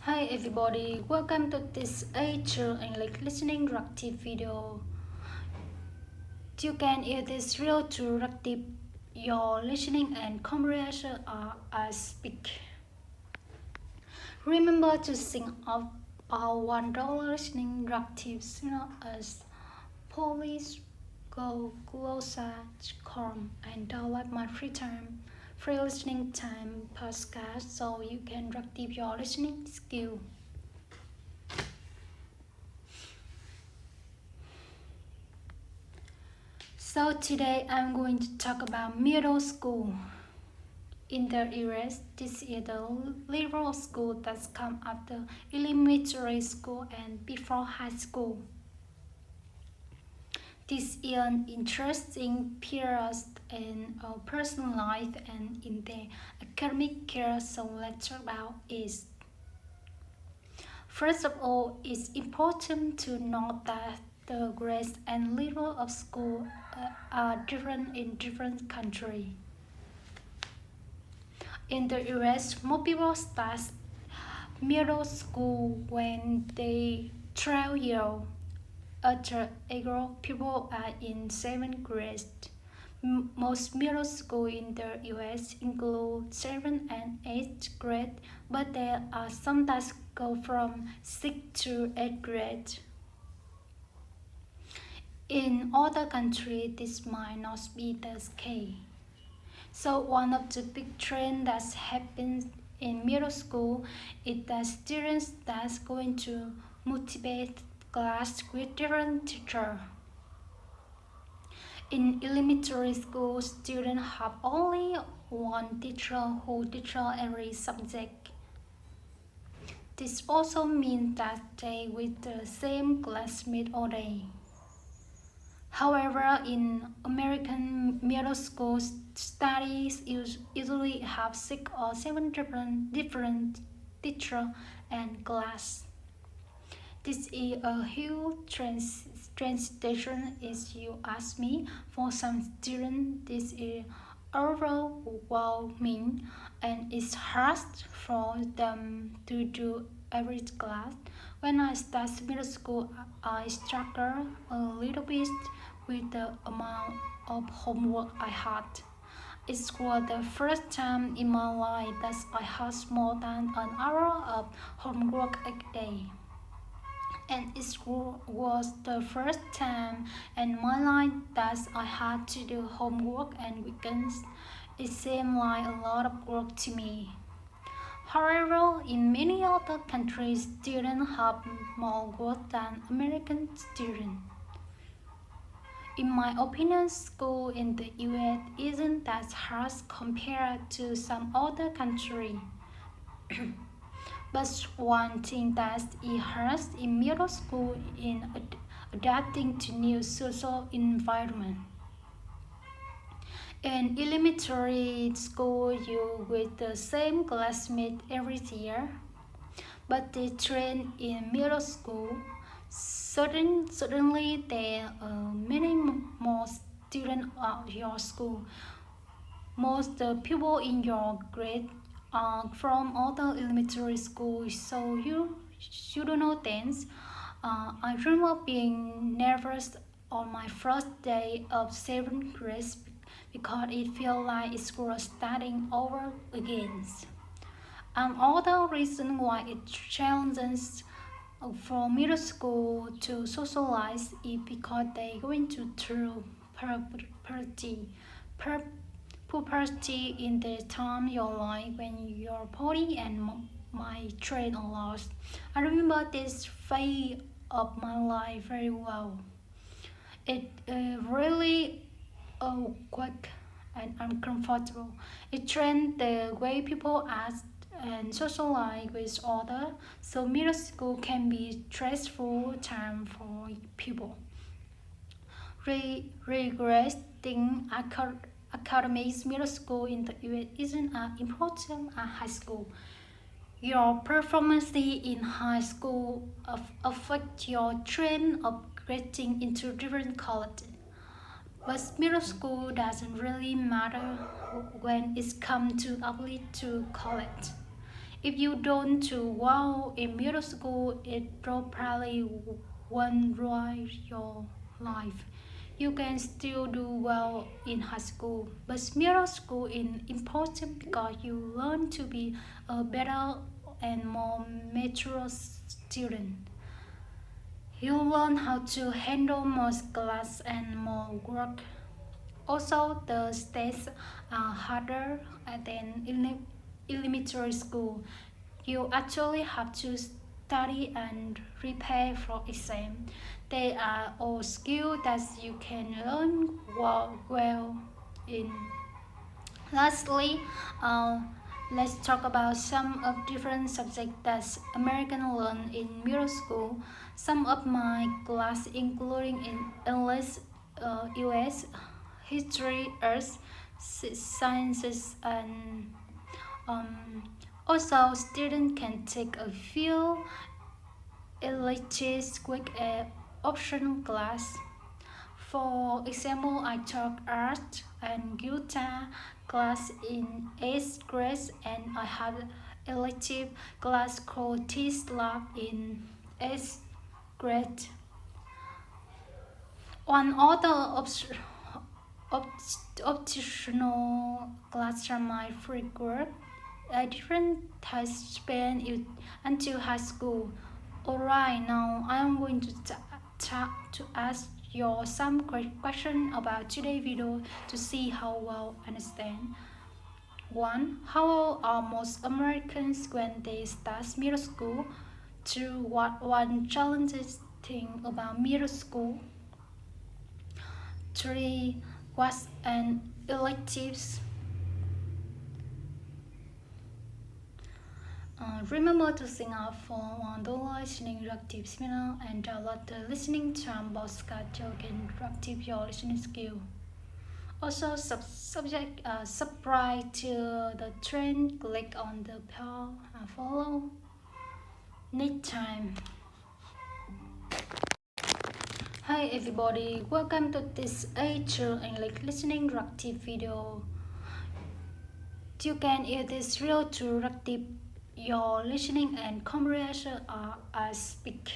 Hi everybody, welcome to this LUYển English listening reactive video. You can use this reel to reactive your listening and comprehension as speak. Remember to sync up our $1 listening reactive signal as please go closer.com and download my free listening time podcast so you can reactive your listening skill. So today I'm going to talk about middle school. In the US, this is the level of school that's come after elementary school and before high school. This is an interesting period in a person's life and in their academic career, so let's talk about it. First of all, it's important to note that the grades and level of school are different in different countries. In the US, most people start middle school when they 12 years old. Other people are in 7th grade. Most middle school in the US include 7th and 8th grade, but there are some that go from 6th to 8th grade. In other countries, this might not be the case. So one of the big trends that happens in middle school is that students that's going to motivate class with different teachers. In elementary school, students have only one teacher who teaches every subject. This also means that they with the same classmate all day. However, in American middle school, studies usually have 6 or 7 different teachers and class. This is a huge transition if you ask me. For some students, this is overwhelming and it's hard for them to do every class. When I started middle school, I struggled a little bit with the amount of homework I had. It was the first time in my life that I had more than an hour of homework a day. And it was the first time in my life that I had to do homework and weekends. It seemed like a lot of work to me. However, in many other countries, students have more work than American students. In my opinion, school in the US isn't that hard compared to some other countries. But one thing that is hard in middle school is adapting to new social environment. In elementary school, you with the same classmate every year, but the trend in middle school, suddenly there are many more students at your school. Most people in your grade are from other elementary schools, so you don't know things. I remember being nervous on my first day of 7th grade because it felt like it was starting over again. Another reason why it challenges for middle school to socialize is because they're going through puberty in the time your life when your body and my train are lost. I remember this phase of my life very well. It really awkward and uncomfortable. It trained the way people act and socialize with others, so middle school can be stressful time for people. Regretting academics, middle school in the US isn't as important as high school. Your performance in high school affect your trend of getting into different colleges. But middle school doesn't really matter when it's come to apply to college. If you don't do well in middle school, it probably won't ruin your life. You can still do well in high school, but middle school is important because you learn to be a better and more mature student. You learn how to handle more class and more work. Also, the tests are harder than elementary school. You actually have to study and prepare for exam. They are all skills that you can learn well in. Lastly, uh, let's talk about some of different subjects that Americans learn in middle school. Some of my class, including in English, US, history, earth, sciences, and um, also students can take a few electives quick optional class. For example, I took art and guitar class in 8th grade, and I had elective class called Teach Lab in 8th grade. One other optional class from my free group. I didn't spend it until high school. Alright, now I'm going to ask you some question about today's video to see how well understand. 1. How old are most Americans when they start middle school? 2. What one challenging thing about middle school? 3. What's an electives? Remember to sign up for $1 listening reactive seminar and download the listening charm podcast so you can reactive your listening skill. Also, subscribe to the trend, click on the bell and follow. Next time. Hi everybody, welcome to this A2 English listening reactive video. You can use this reel to reactive your listening and comprehension as speak.